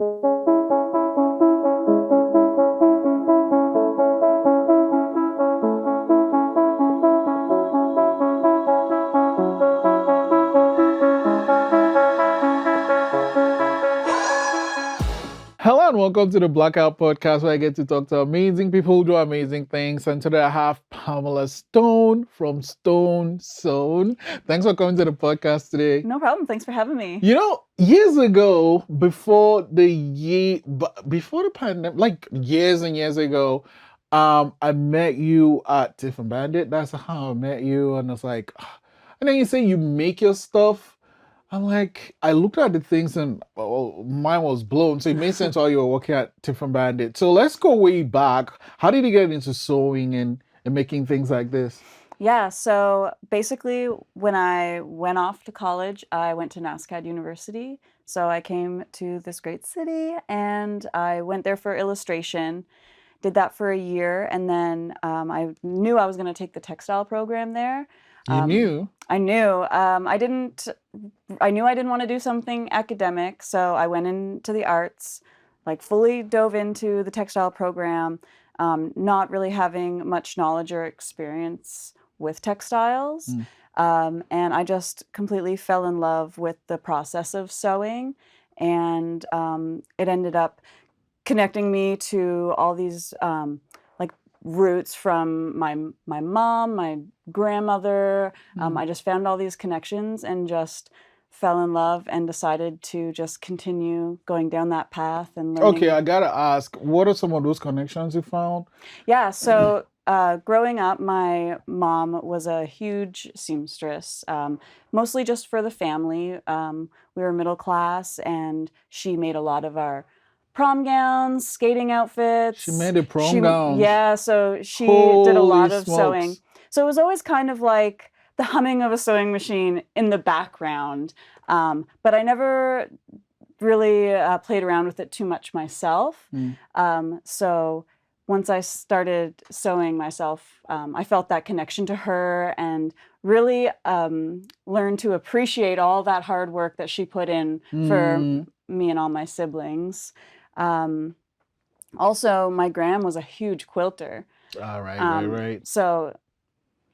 Hello and welcome to the Blackout Podcast, where I get to talk to amazing people who do amazing things. And today I have Pamela Stone from Stone Sewn. Thanks for coming to the podcast today. No problem. Thanks for having me. You know, years ago, before the pandemic, like years and years ago, I met you at Tiff and Bandit. That's how I met you, and it's like, and then you say you make your stuff. I'm like, I looked at the things and mine was blown. So it made sense while you were working at Different Bandit. So let's go way back. How did you get into sewing and making things like this? Yeah, so basically when I went off to college, I went to NSCAD University. So I came to this great city and I went there for illustration, did that for a year, and then I knew I was going to take the textile program there. You knew? I knew. I knew I didn't want to do something academic, so I went into the arts, like fully dove into the textile program, not really having much knowledge or experience with textiles. And I just completely fell in love with the process of sewing, and it ended up connecting me to all these roots from my mom, my grandmother. I just found all these connections and just fell in love and decided to just continue going down that path and learning. Okay, I gotta ask, what are some of those connections you found? Yeah, so growing up, my mom was a huge seamstress, mostly just for the family. We were middle class, and she made a lot of our prom gowns, skating outfits. She made a prom gown. Yeah, so she did a lot Holy of smokes. sewing. So it was always kind of like the humming of a sewing machine in the background. But I never really played around with it too much myself. So once I started sewing myself, I felt that connection to her and really learned to appreciate all that hard work that she put in for me and all my siblings. Also, my gram was a huge quilter. Right. So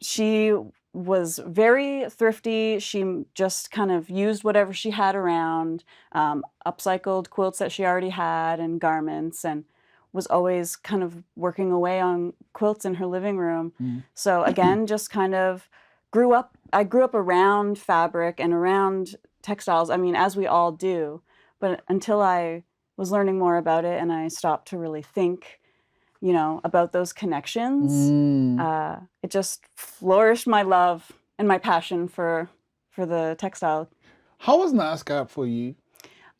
she was very thrifty. She just kind of used whatever she had around, upcycled quilts that she already had and garments, and was always kind of working away on quilts in her living room. So again, just kind of I grew up around fabric and around textiles. I mean, as we all do, but until I was learning more about it and I stopped to really think, about those connections, it just flourished my love and my passion for the textile. How was NSCAD for you?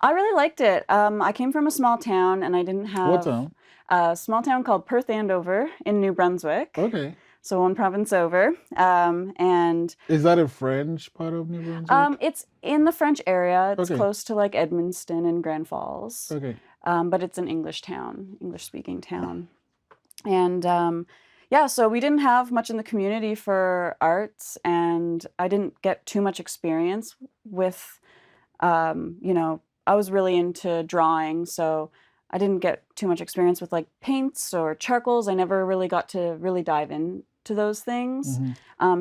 I really liked it. I came from a small town, and I didn't have... What town? A small town called Perth Andover in New Brunswick. Okay. So one province over. And is that a French part of New Brunswick? It's in the French area. It's Okay. close to like Edmundston and Grand Falls. Okay. But it's an English town, English-speaking town. And yeah, so we didn't have much in the community for arts, and I didn't get too much experience with, I was really into drawing, so I didn't get too much experience with like paints or charcoals. I never really got to really dive into those things.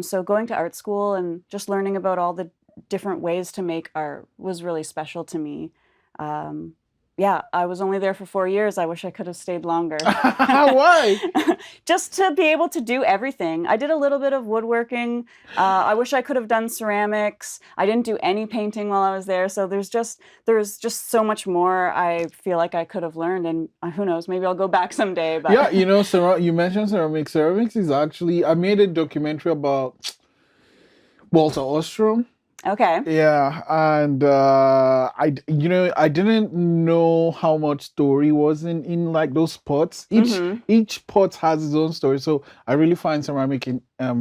So going to art school and just learning about all the different ways to make art was really special to me. Yeah, I was only there for 4 years. I wish I could have stayed longer. Why? Just to be able to do everything. I did a little bit of woodworking. I wish I could have done ceramics. I didn't do any painting while I was there. So there's just so much more I feel like I could have learned. And who knows, maybe I'll go back someday. But Yeah, you mentioned ceramics. Ceramics is actually, I made a documentary about Walter Ostrom. Okay. Yeah, and I didn't know how much story was in like those pots. Each pot has its own story, so I really find ceramic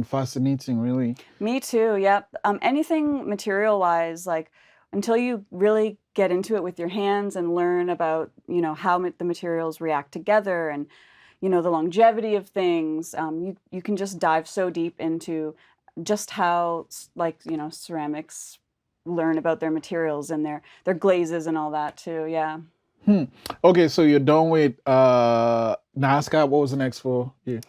fascinating. Really. Me too. Yep. Anything material-wise, like until you really get into it with your hands and learn about how the materials react together and the longevity of things, you can just dive so deep into just how ceramics learn about their materials and their glazes and all that too. Yeah. Hmm. Okay, so you're done with NASCAR. What was the next for you?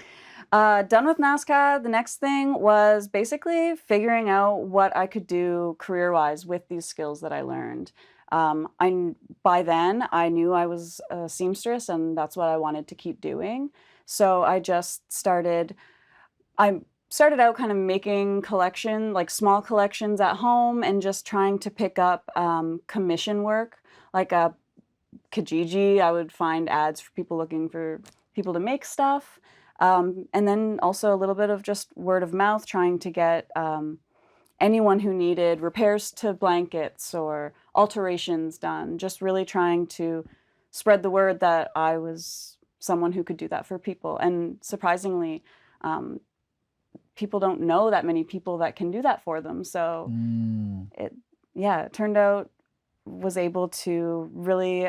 Done with NSCAD. The next thing was basically figuring out what I could do career-wise with these skills that I learned. By then I knew I was a seamstress, and that's what I wanted to keep doing. So I just started. I started out kind of making like small collections at home, and just trying to pick up commission work, like a Kijiji. I would find ads for people looking for people to make stuff. And then also a little bit of just word of mouth, trying to get anyone who needed repairs to blankets or alterations done, just really trying to spread the word that I was someone who could do that for people. And surprisingly, um, people don't know that many people that can do that for them. So Mm. it, yeah, it turned out was able to really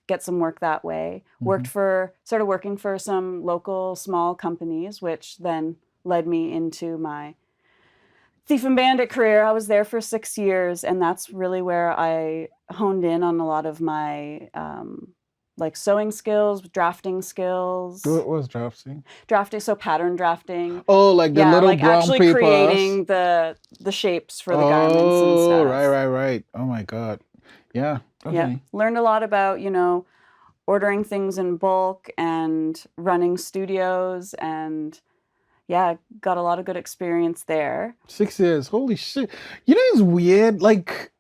get some work that way. Mhm. Started working for some local small companies, which then led me into my thief and bandit career. I was there for 6 years, and that's really where I honed in on a lot of my like sewing skills, drafting skills, What was drafting? drafting, so pattern drafting. Oh, like the Yeah, little like brown actually papers. creating the shapes for the garments and Oh, right, stuff. right, right. Oh my God. Yeah. Yep. Okay. Learned a lot about, ordering things in bulk and running studios, and yeah, got a lot of good experience there. 6 years. Holy shit. You know, it's weird. Like,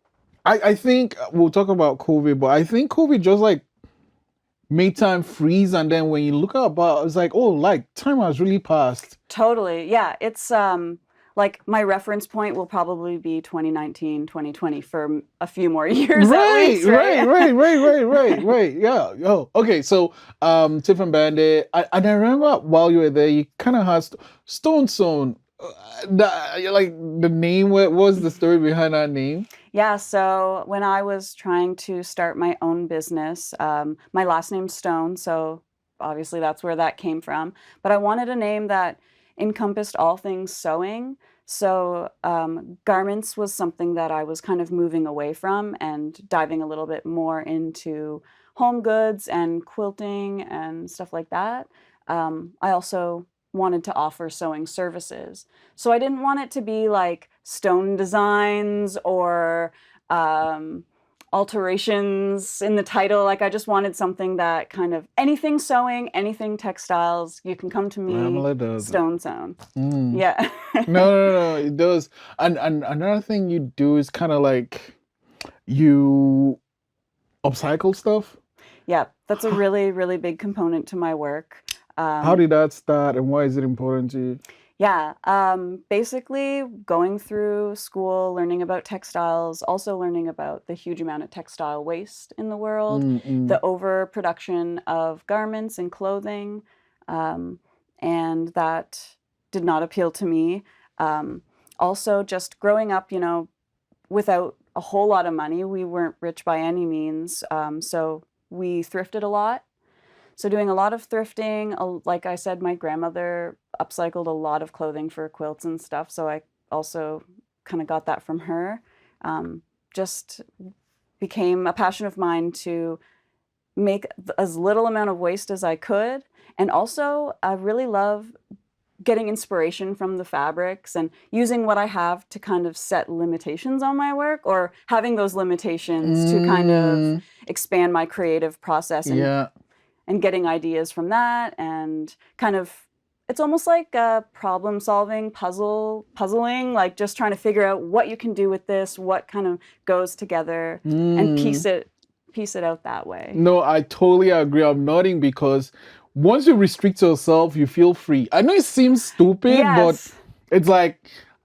I think we'll talk about COVID, but I think COVID just like made time freeze. And then when you look up, it's like, oh, like time has really passed. Totally. Yeah, it's like my reference point will probably be 2019, 2020 for a few more years at Right, least, right, right? right, right, right, right, right. Yeah. Oh, okay. So, Tiff and Bandit. And I remember while you were there, you kind of had Stone Sewn. Like the name. What was the story behind that name? Yeah, so when I was trying to start my own business, my last name's Stone, so obviously that's where that came from. But I wanted a name that encompassed all things sewing. So garments was something that I was kind of moving away from and diving a little bit more into home goods and quilting and stuff like that. I also wanted to offer sewing services. So I didn't want it to be like stone designs or um, alterations in the title. Like I just wanted something that kind of anything sewing, anything textiles, you can come to me, Pamela does it. Stone Sewn. Mm. Yeah. No, no, no, it does. And another thing you do is kind of like you upcycle stuff. Yeah, that's a really, really big component to my work. How Um, did that start, and why is it important to you? Yeah, basically going through school, learning about textiles, also learning about the huge amount of textile waste in the world, Mm, mm. the overproduction of garments and clothing, um, and that did not appeal to me. Um, Also, just growing up, without a whole lot of money, we weren't rich by any means, so we thrifted a lot. So doing a lot of thrifting, like I said, my grandmother upcycled a lot of clothing for quilts and stuff, so I also kind of got that from her. Just became a passion of mine to make as little amount of waste as I could, and also I really love getting inspiration from the fabrics and using what I have to kind of set limitations on my work, or having those limitations to kind of Mm, expand my creative process, yeah. and getting ideas from that, and kind of it's almost like problem solving, puzzling, like just trying to figure out what you can do with this, what kind of goes together, and Mm. piece it out that way. No, I totally agree. I'm nodding because once you restrict yourself, you feel free. I know it seems stupid, but Yes. it's like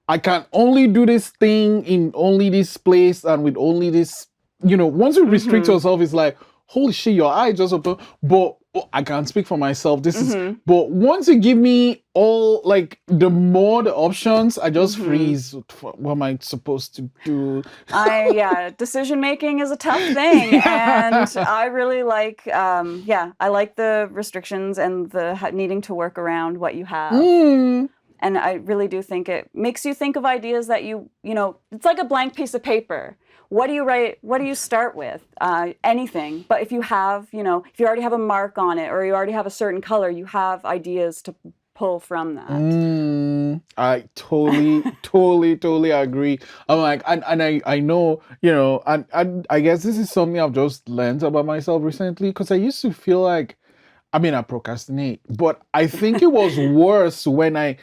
I can only do this thing in only this place and with only this. Once you restrict Mhm. yourself, it's like, holy shit, your eye just open. But I can't speak for myself. Mhm. But once you give me all, like, the more the options, I just Mhm. freeze. What am I supposed to do? Yeah, decision making is a tough thing, and Yeah. I really like, yeah, I like the restrictions and the needing to work around what you have. Mm. And I really do think it makes you think of ideas that it's like a blank piece of paper. what do you write? What do you start with? Anything. But if you have, if you already have a mark on it or you already have a certain color, you have ideas to pull from that. I totally agree. I'm like, and I know, and I guess this is something I've just learned about myself recently because I used to feel like, I mean, I procrastinate, but I think it was worse when I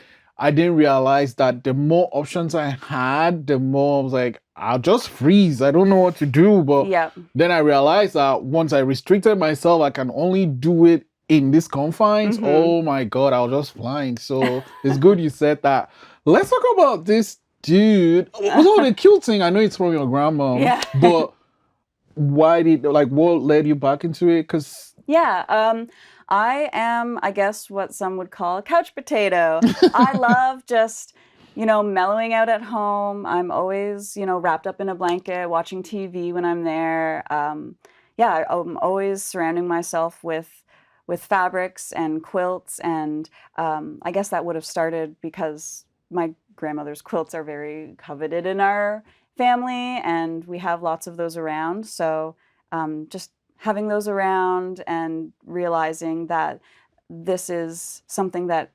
didn't realize that the more options I had, the more I was like, I'll just freeze. I don't know what to do. But Yeah. then I realized that once I restricted myself, I can only do it in these confines. Oh my God, I was just flying. So it's good you said that. Let's talk about this dude. So the cute thing, I know it's from your grandma, Yeah. but what led you back into it? Because I am, I guess, what some would call a couch potato. I love just, mellowing out at home. I'm always, wrapped up in a blanket, watching TV when I'm there. I'm always surrounding myself with fabrics and quilts, and I guess that would have started because my grandmother's quilts are very coveted in our family, and we have lots of those around. So just having those around and realizing that this is something that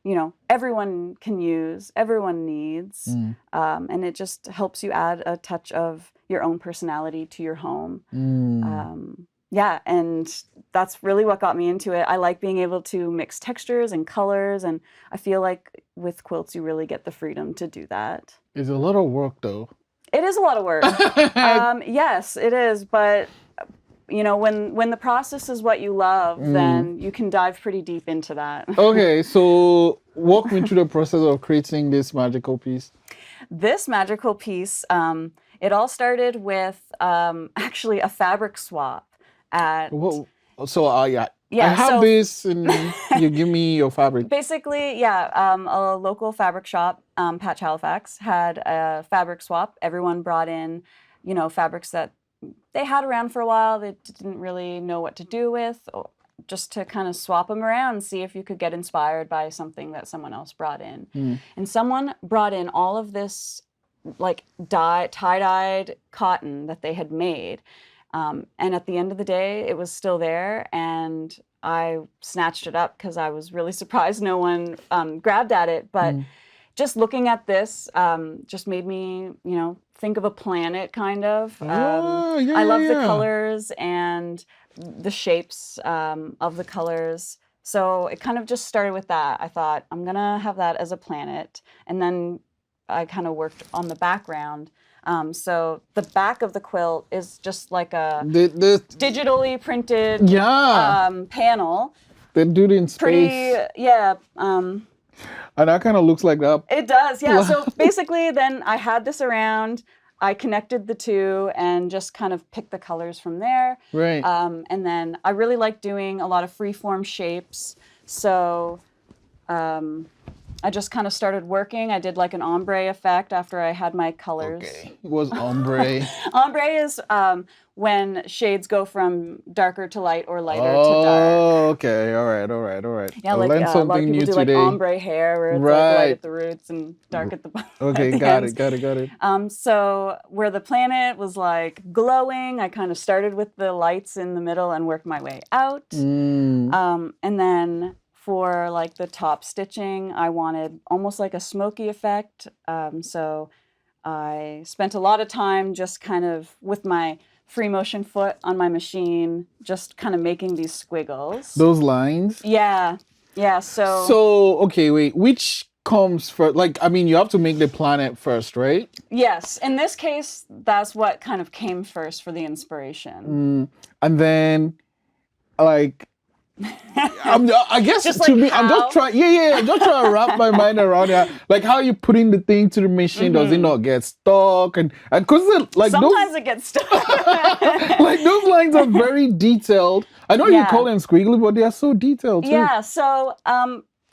everyone can use, everyone needs, and it just helps you add a touch of your own personality to your home. And that's really what got me into it. I like being able to mix textures and colors, and I feel like with quilts you really get the freedom to do that. It's a lot of work though. It is a lot of work. Yes, it is, but when the process is what you love, then you can dive pretty deep into that. Okay, so walk me through the process of creating this magical piece. This magical piece, it all started with actually a fabric swap at. I have this, and you give me your fabric. Basically, a local fabric shop, Patch Halifax, had a fabric swap. Everyone brought in, fabrics that they had around for a while, they didn't really know what to do with, or just to kind of swap them around and see if you could get inspired by something that someone else brought in. And someone brought in all of this like tie-dyed cotton that they had made. And at the end of the day, it was still there, and I snatched it up because I was really surprised no one grabbed at it. But just looking at this just made me, think of a planet, kind of. I love the colors and the shapes of the colors. So it kind of just started with that. I thought, I'm going to have that as a planet. And then I kind of worked on the background. So the back of the quilt is just like a digitally printed panel. They do it in space. And that kind of looks like that. It does, yeah. So basically then I had this around, I connected the two and just kind of picked the colors from there. Right. And then I really like doing a lot of freeform shapes. So I just kind of started working. I did like an ombre effect after I had my colors. Okay. It was ombre. Ombre is when shades go from darker to light or lighter to dark. Oh, okay. All right. Yeah, I learned a something lot of people new do today. like ombre hair where it's like light at the roots and dark at the bottom. Okay, got it. So where the planet was like glowing, I kind of started with the lights in the middle and worked my way out. And then for like the top stitching, I wanted almost like a smoky effect. So I spent a lot of time just kind of with my free motion foot on my machine, just kind of making these squiggles. Those lines? Yeah. So, okay, wait, which comes first? Like, I mean, you have to make the planet first, right? Yes. In this case, that's what kind of came first for the inspiration. And then, like, I guess just to like me, I'm just trying to wrap my mind around it. Like, how you putting the thing to the machine, does it not get stuck? And because like sometimes it gets stuck. Like those lines are very detailed. I know you call them squiggly, but they are so detailed too. Yeah. So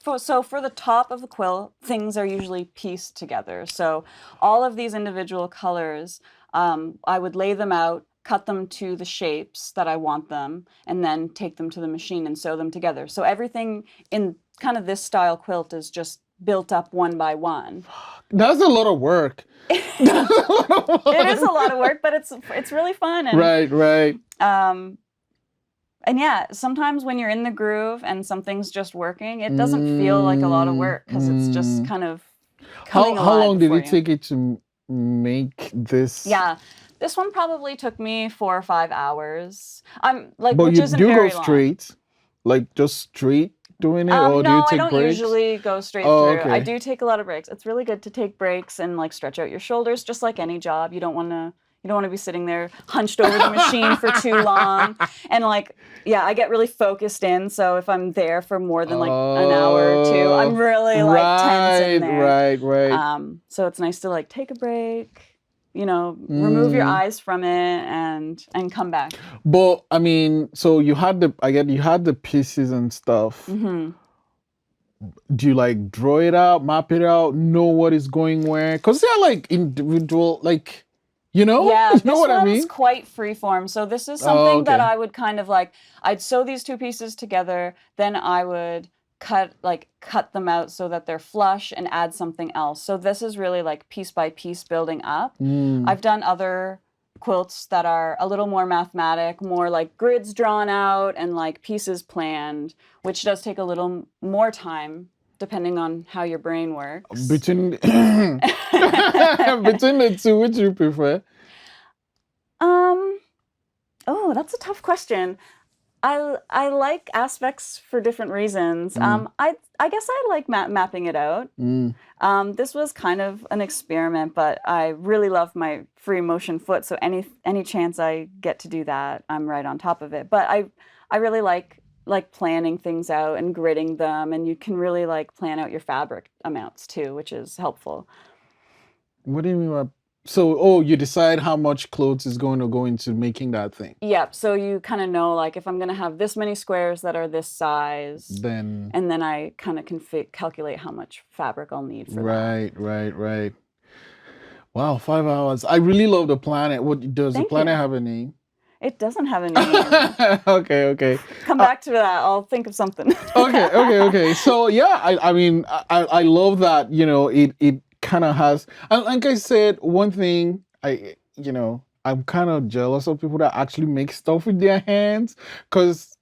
for the top of the quilt, things are usually pieced together. So all of these individual colors, I would lay them out, cut them to the shapes that I want them, and then take them to the machine and sew them together. So everything in kind of this style quilt is just built up one by one. That's a lot of work. That's a lot of It is a work. lot of work, but it's really fun. And Right, right. and yeah, sometimes when you're in the groove and something's just working, it doesn't feel like a lot of work because it's just kind of coming How alive long did before it you. take you to make this? Yeah, this one probably took me 4 or 5 hours. I'm like, But which you isn't do go very long. straight, like just straight doing it, or do you No, I take don't breaks? usually go straight Oh, through. I okay. do take a lot of breaks. It's really good to take breaks and like stretch out your shoulders, just like any job. You don't want to be sitting there hunched over the machine for too long. And like, yeah, I get really focused in. So if I'm there for more than like an hour or two, I'm Oh, really like tense in right, there. right, right. So it's nice to like take a break, remove your Mm. eyes from it and come back. But I mean, so you had the pieces and stuff. Hmm. Do you like draw it out, map it out, know what is going where? Because they're like individual, like, Yeah, you know this what I one's mean? quite freeform. So this is Oh, something that okay. I would kind of like, I'd sew these two pieces together, then I would cut them out so that they're flush and add something else. So this is really like piece by piece building up. Mm. I've done other quilts that are a little more mathematic, more like grids drawn out and like pieces planned, which does take a little more time depending on how your brain works. Between between the two, which you prefer? Um, oh, that's a tough question. I like aspects for different reasons. Mm, I guess I like mapping it out. mm. This was kind of an experiment, but I really love my free motion foot, so any chance I get to do that, I'm right on top of it. But I really like planning things out and gridding them, and you can really like plan out your fabric amounts too, which is helpful. What do you mean by so? Oh, you decide how much clothes is going to go into making that thing. Yep. So you kind of know like if I'm going to have this many squares that are this size, Then and then I kind of can calculate how much fabric I'll need for that. right, right, right. Wow, 5 hours. I really love the planet. What does the Thank planet you. have a name? It doesn't have a name. Okay, okay. Come Uh, back to that. I'll think of something. okay, okay, okay. So yeah, I mean, I love that. It kind of has. And like I said, one thing I'm kind of jealous of people that actually make stuff with their hands because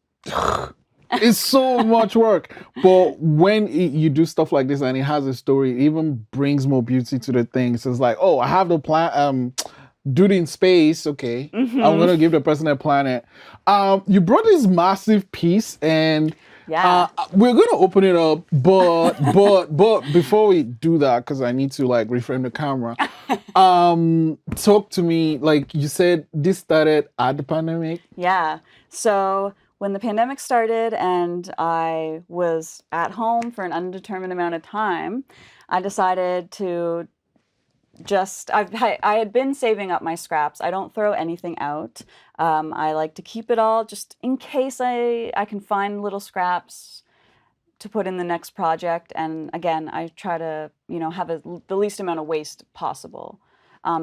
it's so much work. But when you do stuff like this and it has a story, it even brings more beauty to the thing. So it's like, oh, I have the plan. Dude in space. Okay, I'm Hmm. gonna give the person a planet. You brought this massive piece, and Yeah. we're gonna open it up. But before we do that, because I need to like reframe the camera. Talk to me. Like you said, this started at the pandemic. Yeah. So when the pandemic started and I was at home for an undetermined amount of time, I decided to I had been saving up my scraps. I don't throw anything out. I like to keep it all just in case I can find little scraps to put in the next project. And again, I try to have the least amount of waste possible.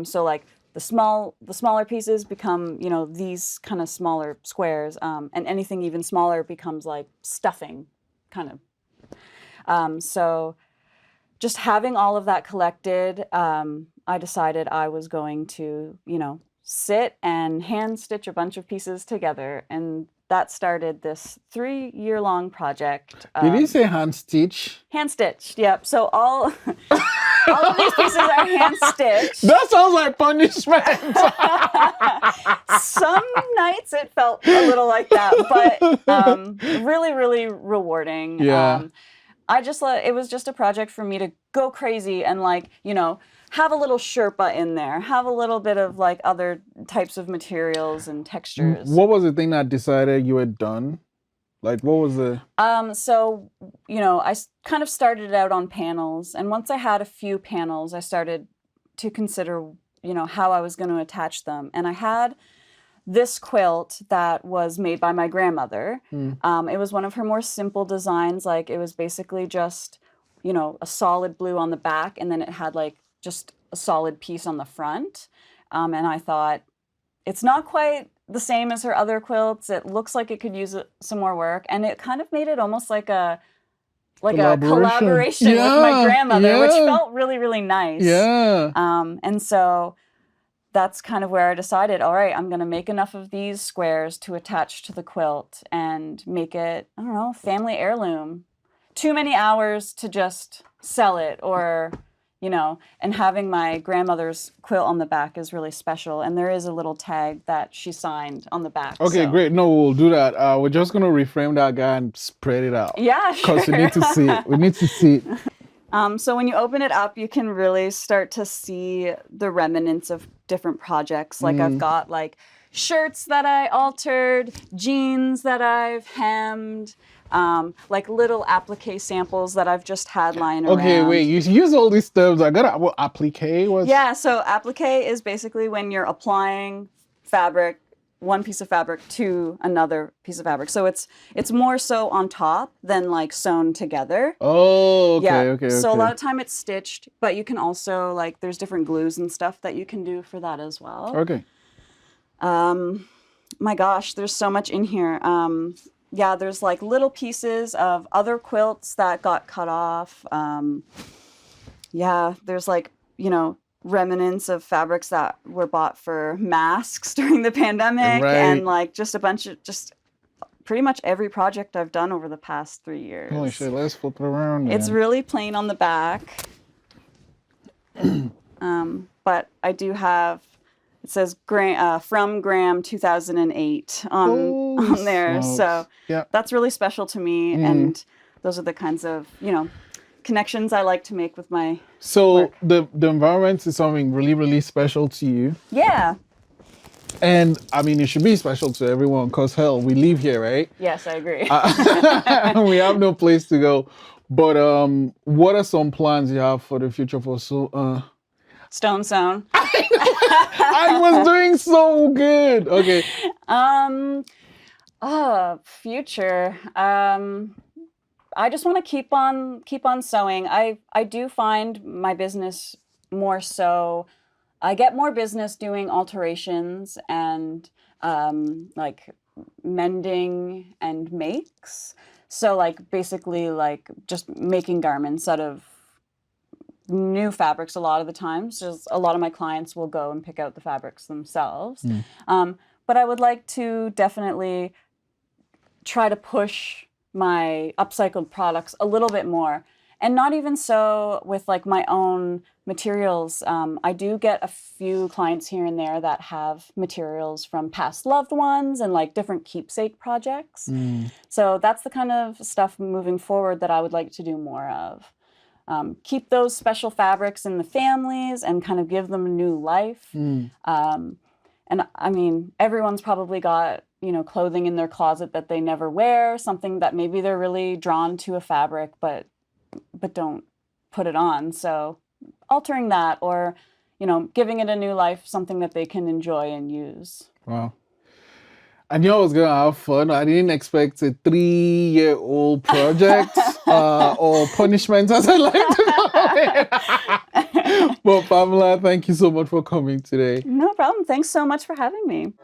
So like the smaller pieces become these kind of smaller squares, and anything even smaller becomes like stuffing, kind of. So just having all of that collected, I decided I was going to, sit and hand stitch a bunch of pieces together. And that started this 3-year long project. Did you say hand stitch? Hand stitched, yep. So all of these pieces are hand stitched. That sounds like punishment. Some nights it felt a little like that, but really, really rewarding. Yeah. It was just a project for me to go crazy and like, have a little Sherpa in there, have a little bit of like other types of materials and textures. What was the thing that decided you were done? Like, what was the? So, I kind of started out on panels, and once I had a few panels, I started to consider, how I was going to attach them. And I had this quilt that was made by my grandmother. It was one of her more simple designs. Like it was basically just, a solid blue on the back, and then it had like just a solid piece on the front. And I thought, it's not quite the same as her other quilts. It looks like it could use some more work. And it kind of made it almost like like a collaboration with my grandmother, which felt really, really nice. Yeah. And so that's kind of where I decided, all right, I'm going to make enough of these squares to attach to the quilt and make it, I don't know, family heirloom. Too many hours to just sell it, or, you know, and having my grandmother's quilt on the back is really special. And there is a little tag that she signed on the back. Okay, great. No, we'll do that. We're just going to reframe that guy and spread it out. Yeah, sure. Because we need to see it. We need to see it. So when you open it up, you can really start to see the remnants of different projects. Like I've got like shirts that I altered, jeans that I've hemmed, like little applique samples that I've just had lying around. Okay, wait, you use all these terms. What applique was? Yeah, so applique is basically when you're applying fabric, one piece of fabric to another piece of fabric. So it's more so on top than like sewn together. Oh, okay, yeah. okay. So a lot of time it's stitched, but you can also like, there's different glues and stuff that you can do for that as well. Okay. My gosh, there's so much in here. Yeah, there's like little pieces of other quilts that got cut off. Yeah, there's like, you know, remnants of fabrics that were bought for masks during the pandemic, and like just a bunch of just pretty much every project I've done over the past 3 years. Holy shit, let's flip it around. It's really plain on the back. But I do have, it says from Graham 2008 on there. So that's really special to me. And those are the kinds of, you know, connections I like to make with my work. the environment is something really, really special to you. Yeah. And I mean, it should be special to everyone because hell, we live here, right? Yes, I agree. We have no place to go. But what are some plans you have for the future for Stone Sewn? I was doing so good. Okay. Future. I just want to keep on sewing. I do find my business more so, I get more business doing alterations and like mending and makes. So like basically like just making garments out of new fabrics a lot of the times. Just a lot of my clients will go and pick out the fabrics themselves. But I would like to definitely try to push my upcycled products a little bit more. And not even so with like my own materials. I do get a few clients here and there that have materials from past loved ones and like different keepsake projects. So that's the kind of stuff moving forward that I would like to do more of. Keep those special fabrics in the families and kind of give them a new life. And I mean, everyone's probably got, you know, clothing in their closet that they never wear, something that maybe they're really drawn to a fabric, but don't put it on. So altering that, or, you know, giving it a new life, something that they can enjoy and use. Wow. I knew I was going to have fun. I didn't expect a 3-year-old project or punishment, as I like to call it. But Pamela, thank you so much for coming today. No problem. Thanks so much for having me.